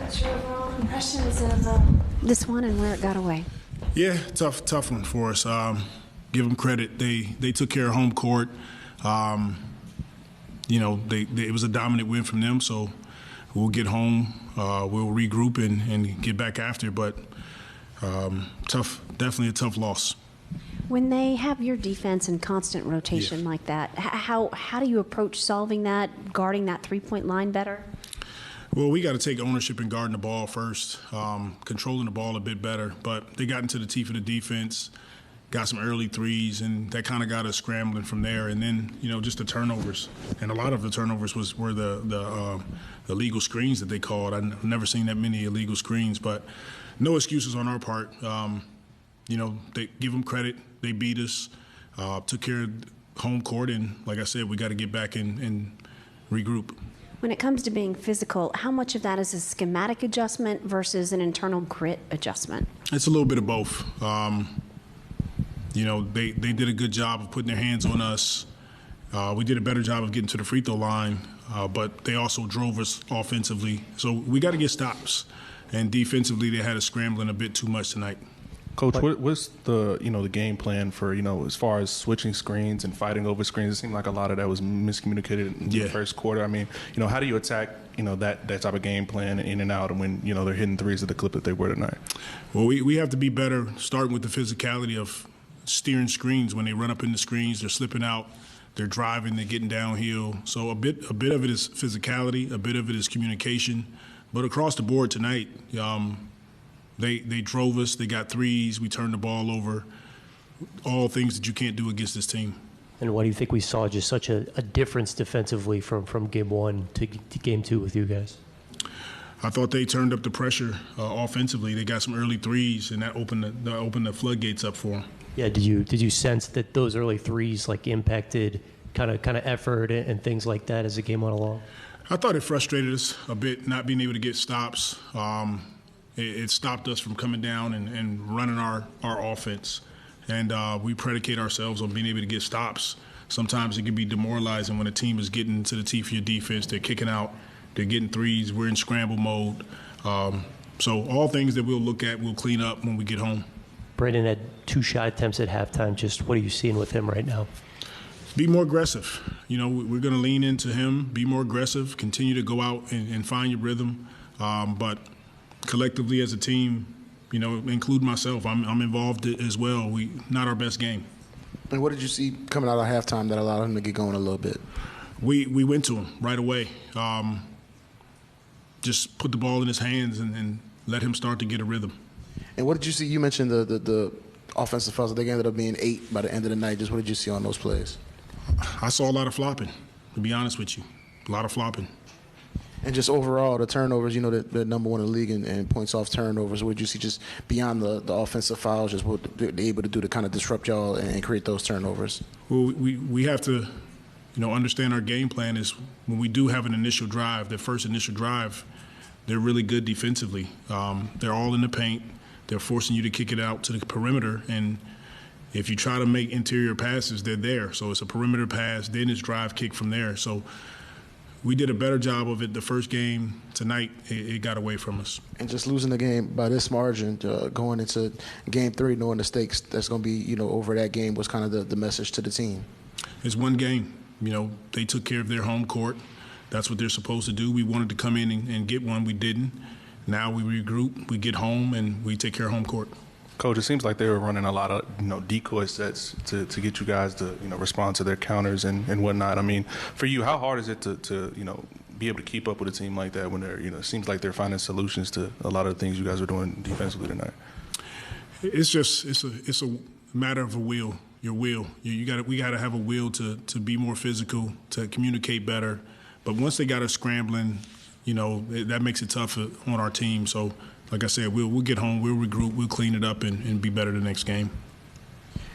What's your overall impressions of this one and where it got away? Yeah, tough one for us. Give them credit. They took care of home court. It was a dominant win from them, so we'll get home, we'll regroup and get back after it. But definitely a tough loss. When they have your defense in constant rotation like that, how do you approach solving that, guarding that three-point line better? Well, we got to take ownership in guarding the ball first, controlling the ball a bit better. But they got into the teeth of the defense, got some early threes, and that kind of got us scrambling from there. And then, just the turnovers. And a lot of the turnovers were the illegal screens that they called. I've never seen that many illegal screens, but no excuses on our part. They give them credit. They beat us, took care of home court, and like I said, we got to get back and regroup. When it comes to being physical, how much of that is a schematic adjustment versus an internal grit adjustment? It's a little bit of both. They did a good job of putting their hands on us. We did a better job of getting to the free throw line, but they also drove us offensively. So we got to get stops. And defensively, they had us scrambling a bit too much tonight. Coach, what's the the game plan for as far as switching screens and fighting over screens? It seemed like a lot of that was miscommunicated in the first quarter. I mean, how do you attack that type of game plan in and out, and when they're hitting threes at the clip that they were tonight? Well, we have to be better, starting with the physicality of steering screens. When they run up in the screens, they're slipping out, they're driving, they're getting downhill. So a bit of it is physicality, a bit of it is communication, but across the board tonight. They drove us. They got threes. We turned the ball over. All things that you can't do against this team. And why do you think we saw just such a difference defensively from game one to game two with you guys? I thought they turned up the pressure offensively. They got some early threes, and that opened the floodgates up for them. Yeah. Did you sense that those early threes impacted kind of effort and things like that as the game went along? I thought it frustrated us a bit, not being able to get stops. It stopped us from coming down and running our offense. And we predicate ourselves on being able to get stops. Sometimes it can be demoralizing when a team is getting to the teeth of your defense. They're kicking out. They're getting threes. We're in scramble mode. So all things that we'll look at, we'll clean up when we get home. Brandon had 2 shot attempts at halftime. Just what are you seeing with him right now? Be more aggressive. We're going to lean into him, be more aggressive, continue to go out and find your rhythm. But collectively as a team, include myself, I'm involved as well. Not our best game. And what did you see coming out of halftime that allowed him to get going a little bit? We went to him right away. Just put the ball in his hands and let him start to get a rhythm. And what did you see? You mentioned the offensive fouls. They ended up being 8 by the end of the night. Just what did you see on those plays? I saw a lot of flopping, to be honest with you. A lot of flopping. And just overall, the turnovers, the number one in the league in points off turnovers. What did you see just beyond the offensive fouls, just what they're able to do to kind of disrupt y'all and create those turnovers? Well, we have to, understand our game plan is when we do have an initial drive, the first initial drive, they're really good defensively. They're all in the paint. They're forcing you to kick it out to the perimeter. And if you try to make interior passes, they're there. So it's a perimeter pass, then it's drive kick from there. So we did a better job of it the first game. Tonight, it got away from us. And just losing the game by this margin, going into game 3, knowing the stakes that's going to be, over that game was kind of the message to the team. It's one game. They took care of their home court. That's what they're supposed to do. We wanted to come in and get one. We didn't. Now we regroup, we get home, and we take care of home court. Coach, it seems like they were running a lot of decoy sets to get you guys to respond to their counters and whatnot. I mean, for you, how hard is it to be able to keep up with a team like that when they're it seems like they're finding solutions to a lot of the things you guys are doing defensively tonight? It's a matter of a will. Your will. We got to have a will to be more physical, to communicate better. But once they got us scrambling, that makes it tough on our team. So, like I said, we'll get home, we'll regroup, we'll clean it up and be better the next game.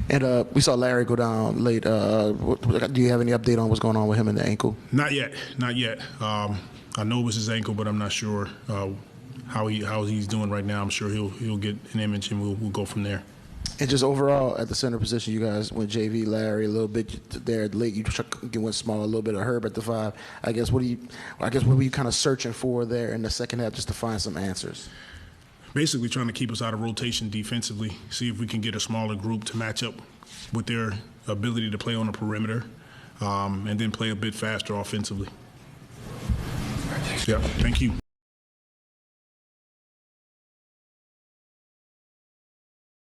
And we saw Larry go down late. Do you have any update on what's going on with him and the ankle? Not yet. I know it was his ankle, but I'm not sure how he's doing right now. I'm sure he'll get an image and we'll go from there. And just overall at the center position, you guys went JV, Larry a little bit there late. You went small a little bit of Herb at the 5. I guess what were you kind of searching for there in the second half just to find some answers? Basically trying to keep us out of rotation defensively, see if we can get a smaller group to match up with their ability to play on the perimeter, and then play a bit faster offensively. Yeah, thank you.